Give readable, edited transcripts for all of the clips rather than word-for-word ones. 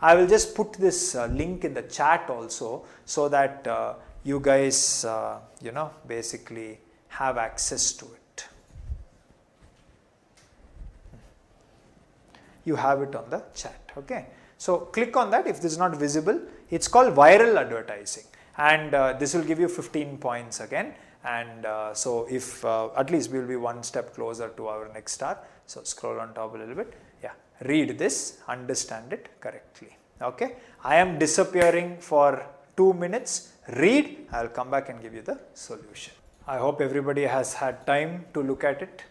I will just put this link in the chat also, so that you guys basically have access to it. You have it on the chat. Okay, so click on that. If this is not visible, it's called viral advertising, and this will give you 15 points again. And so if at least we will be one step closer to our next star. So scroll on top a little bit. Yeah, read this, understand it correctly. Okay, I am disappearing for 2 minutes. Read, I will come back and give you the solution. I hope everybody has had time to look at it.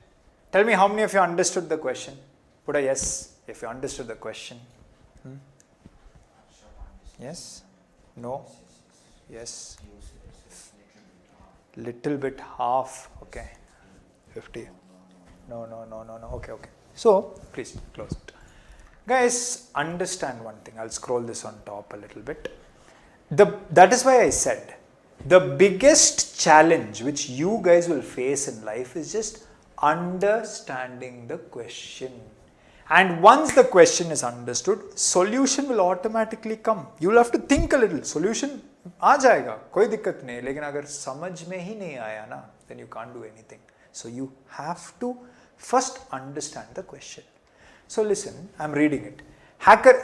Tell me how many of you understood the question. Put a yes if you understood the question. Yes? No? Yes? Little bit, half. Okay. 50. No. Okay. So, please close it. Guys, understand one thing. I'll scroll this on top a little bit. That is why I said the biggest challenge which you guys will face in life is just understanding the question. And once the question is understood, solution will automatically come. You will have to think a little. Solution आ जाएगा, कोई दिक्कत नहीं. लेकिन अगर समझ में ही नहीं आया ना, then you can't do anything. So you have to first understand the question. So listen, I'm reading it.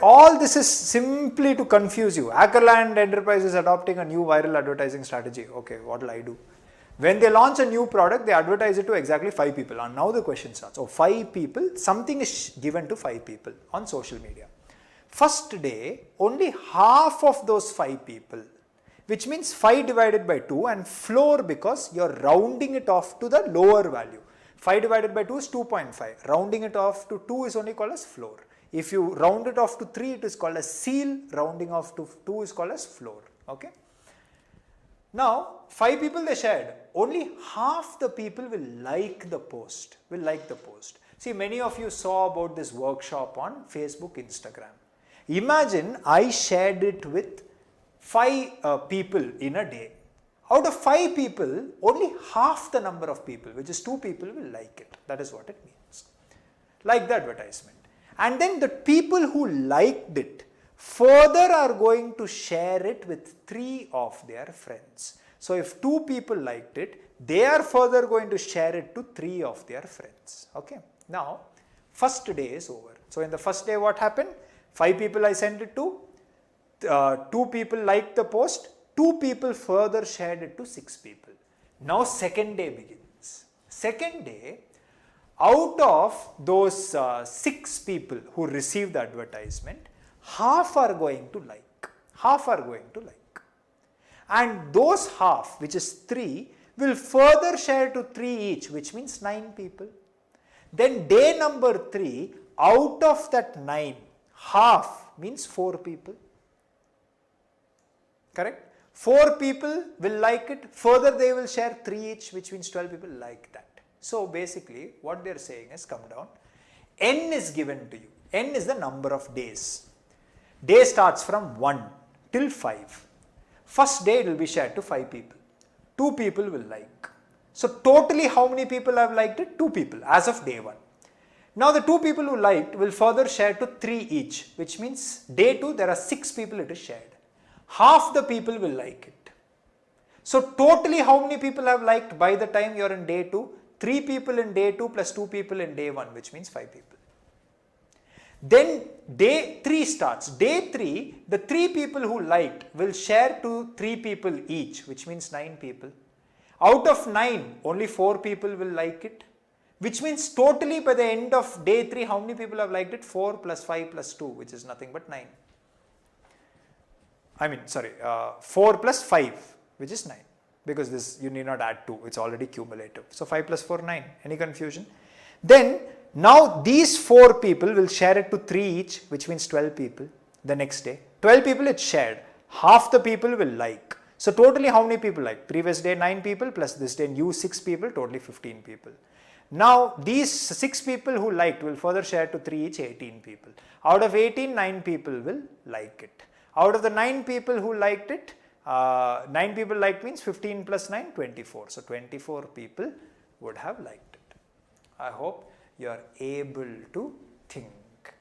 All this is simply to confuse you. Hackerland Enterprise is adopting a new viral advertising strategy. Okay, what will I do? When they launch a new product, they advertise it to exactly 5 people. And now the question starts. So 5 people, something is given to 5 people on social media. First day, only half of those 5 people, which means 5 divided by 2 and floor, because you're rounding it off to the lower value. 5 divided by 2 is 2.5. Rounding it off to 2 is only called as floor. If you round it off to 3, it is called as seal. Rounding off to 2 is called as floor. Okay. Now, 5 people they shared. Only half the people will like the post. See, many of you saw about this workshop on Facebook, Instagram. Imagine I shared it with 5 people in a day. Out of 5 people, only half the number of people, which is 2 people, will like it. That is what it means. Like the advertisement. And then the people who liked it further are going to share it with 3 of their friends. So if 2 people liked it, they are further going to share it to 3 of their friends. Okay. Now, first day is over. So in the first day, what happened? 5 people I sent it to. 2 people liked the post. 2 people further shared it to 6 people. Now second day begins. Second day, out of those 6 people who received the advertisement, half are going to like. And those half, which is 3, will further share to 3 each, which means 9 people. Then day number 3, out of that 9, half means 4 people. Correct? 4 people will like it. Further they will share 3 each, which means 12 people like that. So basically what they are saying is, come down. N is given to you. N is the number of days. Day starts from 1 till 5. First day it will be shared to 5 people. 2 people will like. So totally how many people have liked it? 2 people as of day 1. Now the 2 people who liked will further share to 3 each, which means day 2 there are 6 people it is shared. Half the people will like it. So totally how many people have liked by the time you are in day 2? 3 people in day 2 plus 2 people in day 1, which means 5 people. Then day 3 starts. Day 3, the 3 people who liked will share to 3 people each, which means 9 people. Out of 9, only 4 people will like it, which means totally by the end of day 3, how many people have liked it? 4 plus 5 plus 2, which is nothing but 9. 4 plus 5, which is 9. Because this you need not add 2, it's already cumulative. So 5 plus 4, 9. Any confusion? Then now these 4 people will share it to 3 each, which means 12 people the next day. 12 people it's shared. Half the people will like. So totally how many people like? Previous day 9 people plus this day new 6 people, totally 15 people. Now these 6 people who liked will further share to 3 each, 18 people. Out of 18, 9 people will like it. Out of the 9 people who liked it, 9 people liked means 15 plus 9, 24. So 24 people would have liked it. I hope you are able to think.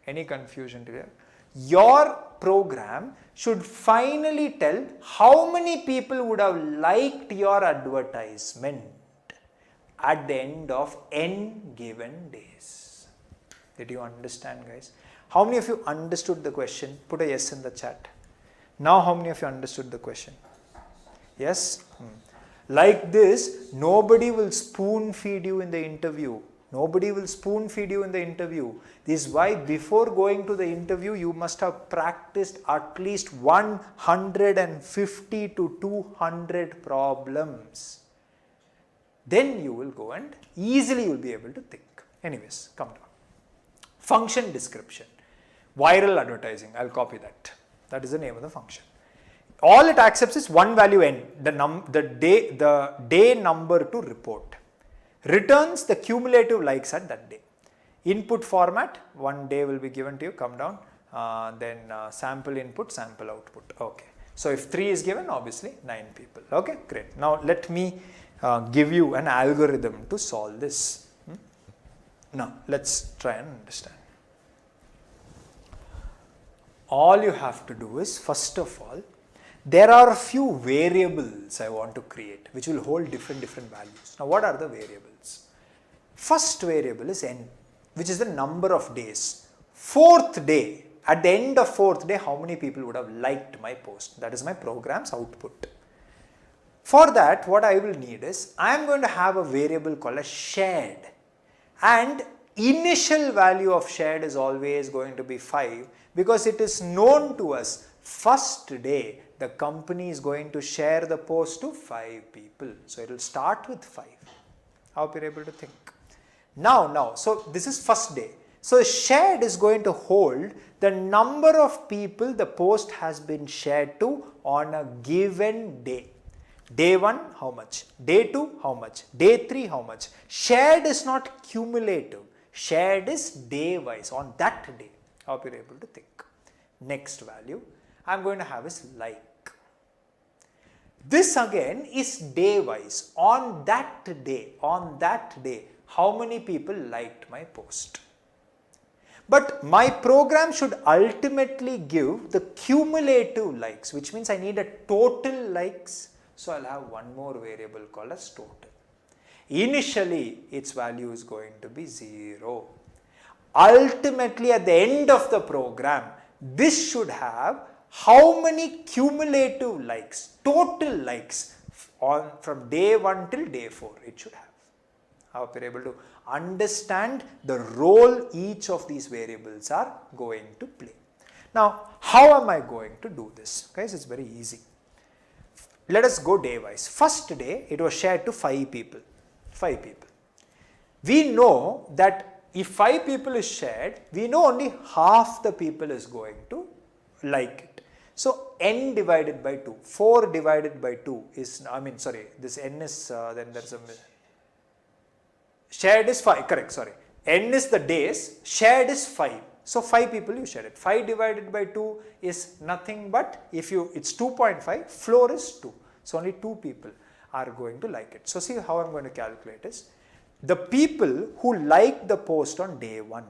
Any confusion here? Your program should finally tell how many people would have liked your advertisement at the end of n given days. Did you understand, guys? How many of you understood the question? Put a yes in the chat. Now how many of you understood the question? Yes? Like this, nobody will spoon feed you in the interview. Nobody will spoon feed you in the interview. This is why before going to the interview, you must have practiced at least 150 to 200 problems. Then you will go and easily you will be able to think. Anyways, come down. Function description. Viral advertising. I'll copy that. That is the name of the function. All it accepts is one value n, the day number to report. Returns the cumulative likes at that day. Input format, one day will be given to you, come down. Then sample input, sample output. Okay. So if 3 is given, obviously 9 people. Okay, great. Now let me give you an algorithm to solve this. Now let's try and understand. All you have to do is, first of all, there are a few variables I want to create which will hold different values. Now what are the variables? First variable is n, which is the number of days. Fourth day, at the end of fourth day, how many people would have liked my post? That is my program's output. For that, what I will need is, I am going to have a variable called as shared, and initial value of shared is always going to be 5 because it is known to us first day the company is going to share the post to 5 people. So it will start with 5. I hope you are able to think. Now, so this is first day. So shared is going to hold the number of people the post has been shared to on a given day. Day 1, how much? Day 2, how much? Day 3, how much? Shared is not cumulative. Shared is day wise, on that day. I hope you are able to think. Next value I am going to have is like. This again is day wise. On that day, how many people liked my post? But my program should ultimately give the cumulative likes, which means I need a total likes. So I'll have one more variable called as total. Initially, its value is going to be 0. Ultimately, at the end of the program, this should have how many cumulative likes, total likes from day 1 till day 4 it should have. I hope you're able to understand the role each of these variables are going to play. Now, how am I going to do this? Guys, it's very easy. Let us go day wise. First day, it was shared to 5 people. 5 people. We know that if 5 people is shared, we know only half the people is going to like it. So n divided by 2, 4 divided by 2 is, this n is, then there's a, shared is 5, correct, sorry. N is the days, shared is 5. So 5 people you shared it. 5 divided by 2 is nothing but, it's 2.5, floor is 2. So only 2 people are going to like it. So see how I'm going to calculate is, the people who like the post on day 1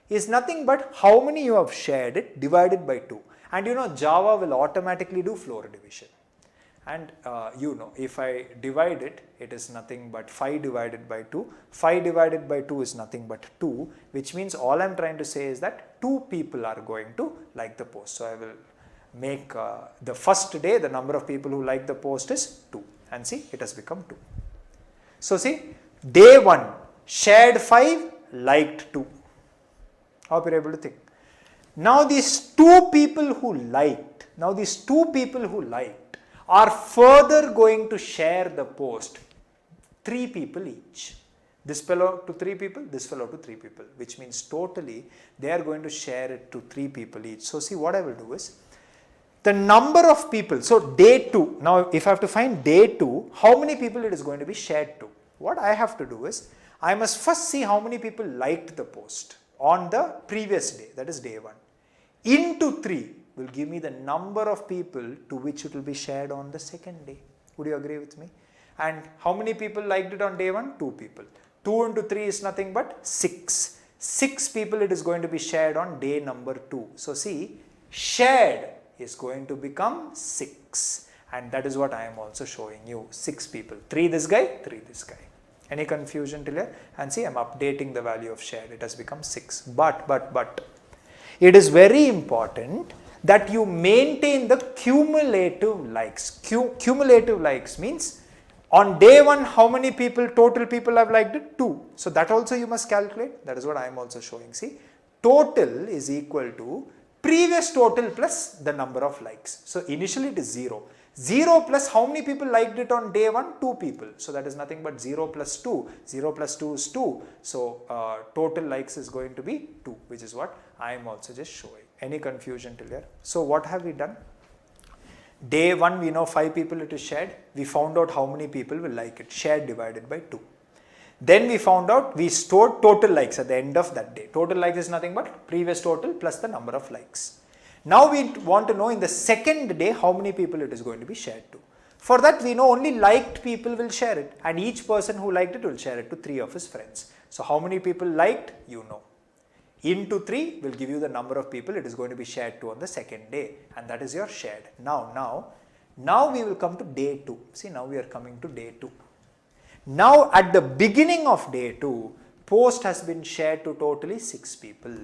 is nothing but how many you have shared it divided by 2. And you know Java will automatically do floor division. And if I divide it, it is nothing but 5 divided by 2. 5 divided by 2 is nothing but 2, which means all I'm trying to say is that 2 people are going to like the post. So I will make the first day, the number of people who like the post is 2. And see, it has become 2. So see, day 1, shared 5, liked 2. Hope you're able to think. Now these 2 people who liked, are further going to share the post, 3 people each. This fellow to 3 people, this fellow to 3 people, which means totally they are going to share it to 3 people each. So see, what I will do is, the number of people, so day 2, now if I have to find day 2, how many people it is going to be shared to? What I have to do is, I must first see how many people liked the post on the previous day, that is day 1. Into 3 will give me the number of people to which it will be shared on the second day. Would you agree with me? And how many people liked it on day 1? 2 people. 2 into 3 is nothing but 6. 6 people it is going to be shared on day number 2. So see, shared is going to become 6, and that is what I am also showing you. 6 people, 3 this guy, 3 this guy. Any confusion till here? And see, I am updating the value of shared. It has become 6. But it is very important that you maintain the cumulative likes. Cumulative likes means on day 1 how many people, total people have liked it? 2. So that also you must calculate. That is what I am also showing. See, total is equal to previous total plus the number of likes. So initially it is 0. 0 plus how many people liked it on day 1? 2 people. So that is nothing but 0 plus 2. 0 plus 2 is 2. So total likes is going to be 2, which is what I am also just showing. Any confusion till here? So what have we done? Day 1 we know 5 people it is shared. We found out how many people will like it. Shared divided by 2. Then we found out, we stored total likes at the end of that day. Total likes is nothing but previous total plus the number of likes. Now we want to know in the second day how many people it is going to be shared to. For that we know only liked people will share it, and each person who liked it will share it to 3 of his friends. So how many people liked, you know. Into 3 will give you the number of people it is going to be shared to on the second day, and that is your shared. Now we will come to day 2. See, now we are coming to day 2. Now at the beginning of day 2, post has been shared to totally 6 people.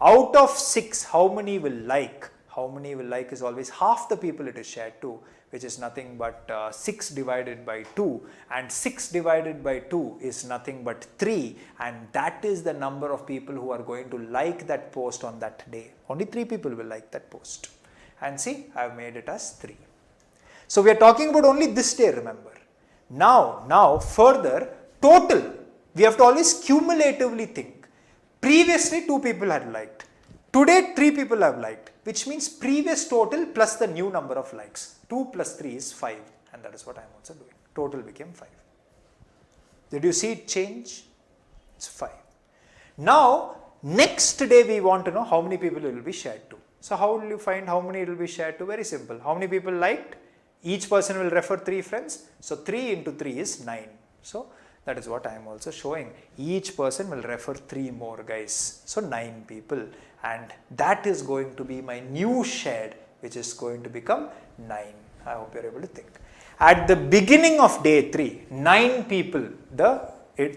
Out of 6, how many will like? How many will like is always half the people it is shared to, which is nothing but 6 divided by 2, and 6 divided by 2 is nothing but 3, and that is the number of people who are going to like that post on that day. Only 3 people will like that post, and see, I have made it as 3. So we are talking about only this day, remember. Now further, total, we have to always cumulatively think. Previously 2 people had liked, today 3 people have liked, which means previous total plus the new number of likes. 2 plus 3 is 5, and that is what I am also doing. Total became 5. Did you see it change? It's 5. Now next day we want to know how many people it will be shared to. So how will you find how many it will be shared to? Very simple. How many people liked? Each person will refer 3 friends. So 3 into 3 is 9. So that is what I am also showing. Each person will refer 3 more guys. So 9 people, and that is going to be my new shared, which is going to become 9. I hope you are able to think. At the beginning of day 3, 9 people the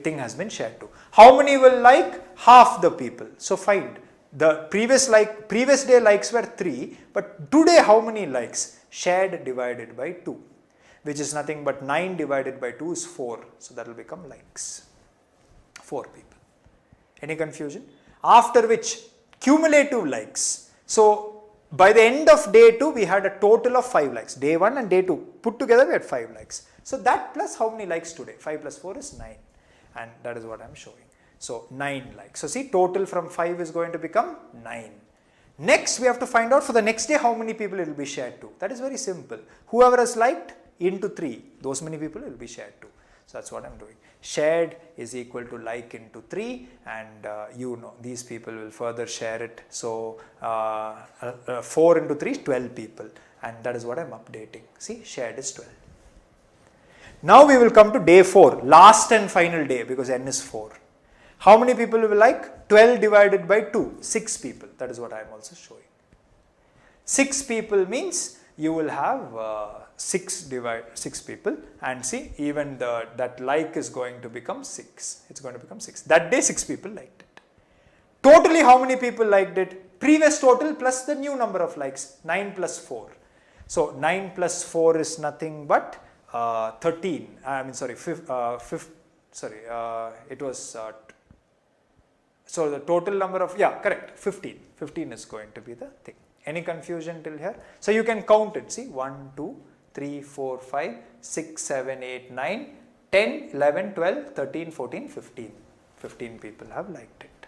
thing has been shared to. How many will like? Half the people. So find the previous day likes were 3, but today how many likes? Shared divided by 2. Which is nothing but 9 divided by 2 is 4. So that will become likes. 4 people. Any confusion? After which, cumulative likes. So by the end of day 2, we had a total of 5 likes. Day 1 and day 2 put together we had 5 likes. So that plus how many likes today? 5 plus 4 is 9. And that is what I am showing. So 9 likes. So see, total from 5 is going to become 9. Next, we have to find out for the next day how many people it will be shared to. That is very simple. Whoever has liked, into 3, those many people will be shared to. So that's what I'm doing. Shared is equal to like into 3, and you know these people will further share it. So 4 into 3 is 12 people, and that is what I'm updating. See, shared is 12. Now we will come to day 4, last and final day, because n is 4. How many people will like? 12 divided by 2, 6 people. That is what I am also showing. 6 people means you will have 6 people, and see, even that like is going to become 6. It's going to become 6. That day 6 people liked it. Totally how many people liked it? Previous total plus the new number of likes, 9 plus 4. So 9 plus 4 is nothing but 13. I mean, sorry, it was so the total number of, yeah, correct, 15. 15 is going to be the thing. Any confusion till here? So you can count it. See, 1, 2, 3, 4, 5, 6, 7, 8, 9, 10, 11, 12, 13, 14, 15. 15 people have liked it.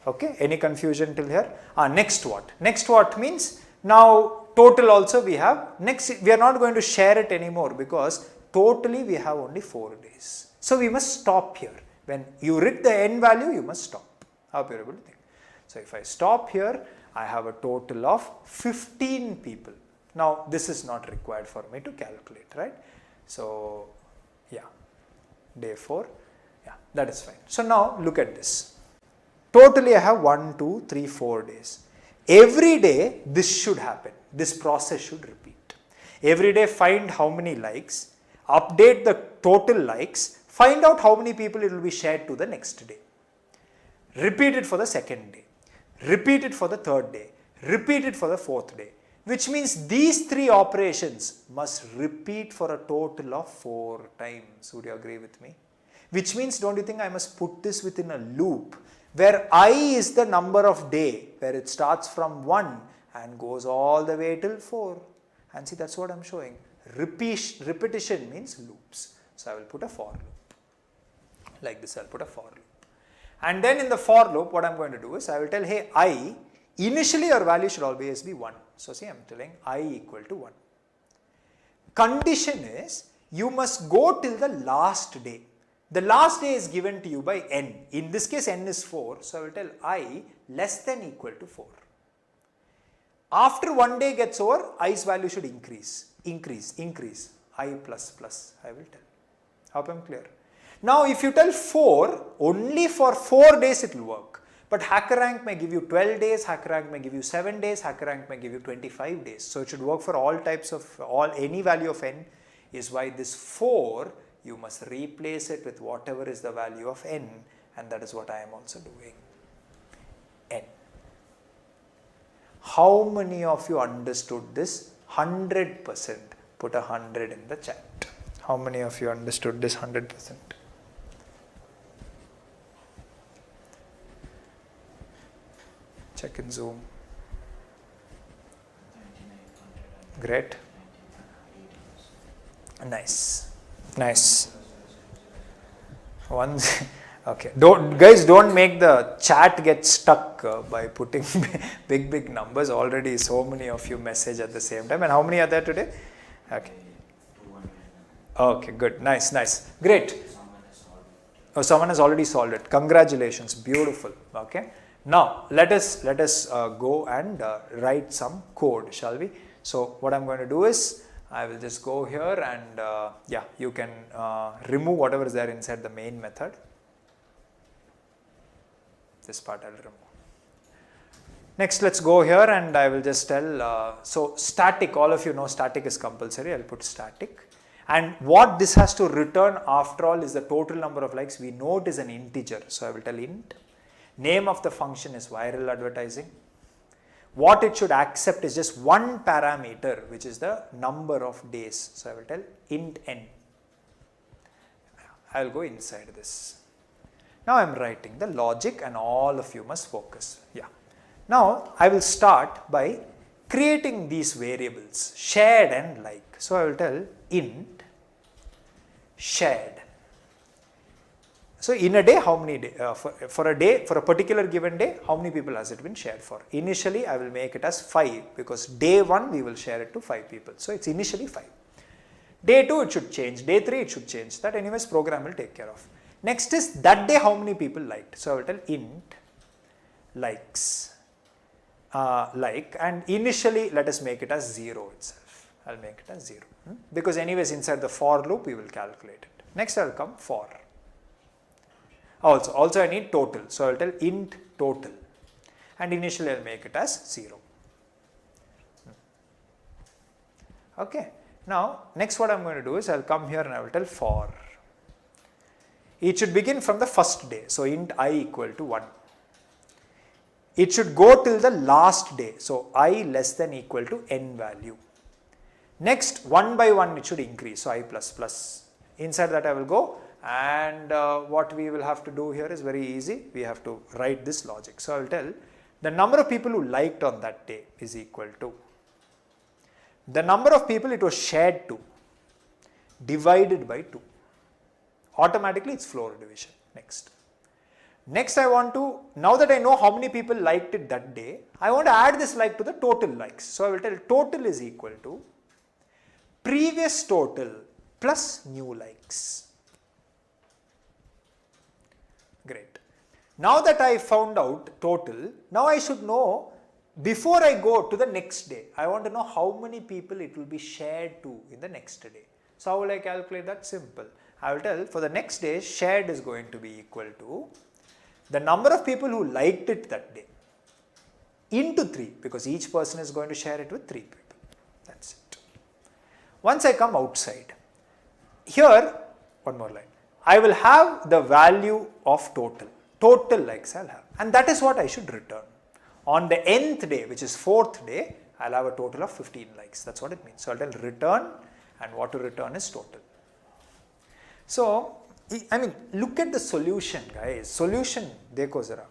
Okay. Any confusion till here? Next what? Next what means now total also we have. Next we are not going to share it anymore because totally we have only 4 days. So we must stop here. When you read the n value, you must stop. I hope you are able to think. So if I stop here, I have a total of 15 people. Now this is not required for me to calculate, right? So yeah, day 4, yeah, that is fine. So now look at this. Totally I have 1, 2, 3, 4 days. Every day this should happen. This process should repeat. Every day find how many likes, update the total likes, find out how many people it will be shared to the next day. Repeat it for the second day. Repeat it for the third day. Repeat it for the fourth day. Which means these 3 operations must repeat for a total of 4 times. Would you agree with me? Which means, don't you think I must put this within a loop where I is the number of day, where it starts from 1 and goes all the way till 4. And see, that's what I'm showing. Repetition means loops. So I will put a for loop. Like this, I'll put a for loop. And then in the for loop, what I'm going to do is I will tell, hey, I, initially your value should always be 1. So see, I'm telling I equal to 1. Condition is you must go till the last day. The last day is given to you by n. In this case, n is 4. So I will tell I less than equal to 4. After 1 day gets over, i's value should increase. I plus plus, I will tell. Hope I'm clear. Now, if you tell 4, only for 4 days it will work. But HackerRank may give you 12 days, HackerRank may give you 7 days, HackerRank may give you 25 days. So it should work for all types of, any value of n, is why this 4, you must replace it with whatever is the value of n, and that is what I am also doing. N. How many of you understood this? 100%. Put 100 in the chat. How many of you understood this 100%? Check in Zoom. Great. Nice. Okay. Don't make the chat get stuck by putting big numbers. Already so many of you message at the same time. And how many are there today? Okay. Okay, good. Nice. Great. Oh, someone has already solved it. Congratulations. Beautiful. Okay. Now, let us go and write some code, shall we? So, what I'm going to do is, I will just go here and you can remove whatever is there inside the main method. This part I will remove. Next, let's go here and I will just tell, so static, all of you know static is compulsory. I will put static. And what this has to return after all is the total number of likes. We know it is an integer. So, I will tell int. Name of the function is viral advertising. What it should accept is just one parameter, which is the number of days. So I will tell int n. I will go inside this. Now I am writing the logic and all of you must focus. Yeah. Now I will start by creating these variables, shared and like. So I will tell int shared. So in a day, how many days, for a particular given day, how many people has it been shared for? Initially, I will make it as 5 because day 1 we will share it to 5 people. So it's initially 5. Day 2 it should change, day 3 it should change. That anyways program will take care of. Next is that day how many people liked. So I will tell int likes, like, and initially let us make it as 0 itself. I will make it as 0 because anyways inside the for loop we will calculate it. Next I will come for. Also I need total. So I will tell int total and initially I will make it as 0. Okay. Now next what I am going to do is I will come here and I will tell for. It should begin from the first day. So int I equal to 1. It should go till the last day. So I less than equal to n value. Next 1 by 1 it should increase. So I plus plus. Inside that I will go. And what we will have to do here is very easy. We have to write this logic. So I will tell the number of people who liked on that day is equal to the number of people it was shared to divided by 2. Automatically it's floor division. Next I want to, now that I know how many people liked it that day, I want to add this like to the total likes. So I will tell total is equal to previous total plus new likes. Great. Now that I found out total, now I should know before I go to the next day, I want to know how many people it will be shared to in the next day. So how will I calculate that? Simple. I will tell for the next day shared is going to be equal to the number of people who liked it that day into 3, because each person is going to share it with 3 people. That's it. Once I come outside, here, one more line, I will have the value of total likes I'll have, and that is what I should return. On the nth day, which is 4th day, I'll have a total of 15 likes. That's what it means. So I'll tell return, and what to return is total. So, I mean, look at the solution, guys. Solution, dekho zara.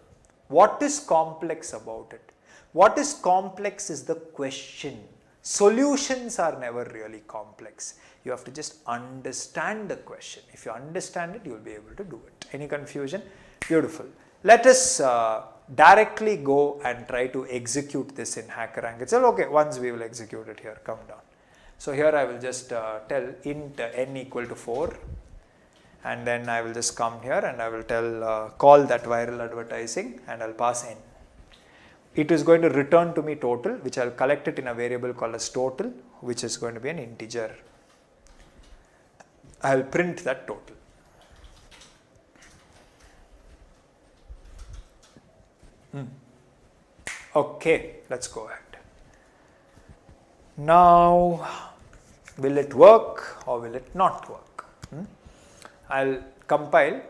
What is complex about it? What is complex is the question. Solutions are never really complex. You have to just understand the question. If you understand it, you will be able to do it. Any confusion? Beautiful. Let us directly go and try to execute this in HackerRank itself. Okay, once we will execute it here, come down. So here I will just tell int n equal to 4, and then I will just come here and I will tell call that viral advertising, and I'll pass n. It is going to return to me total, which I'll collect it in a variable called as total, which is going to be an integer. I'll print that total. Okay, let's go ahead. Now, will it work or will it not work? I'll compile,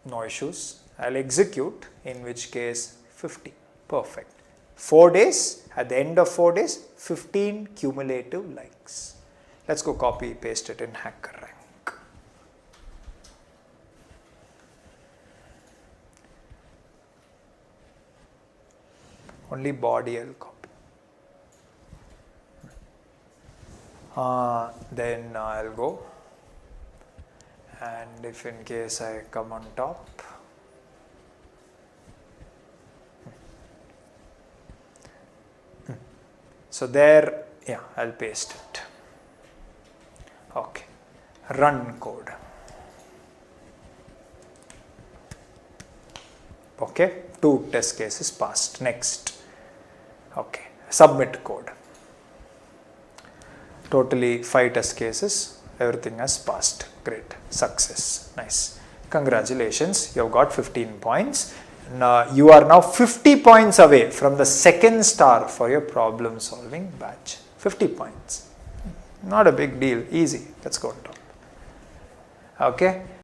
no issues. I'll execute, in which case 50. Perfect. 4 days, at the end of 4 days, 15 cumulative likes. Let's go copy paste it in HackerRank. Only body I'll copy. Then I'll go, and if in case I come on top, so there, yeah, I'll paste it. Okay, run code. Okay, 2 test cases passed. Next. Okay, submit code. Totally 5 test cases, everything has passed. Great, success, nice. Congratulations, you have got 15 points. Now, you are now 50 points away from the 2nd star for your problem solving batch. 50 points. Not a big deal, easy. Let's go on top. Okay.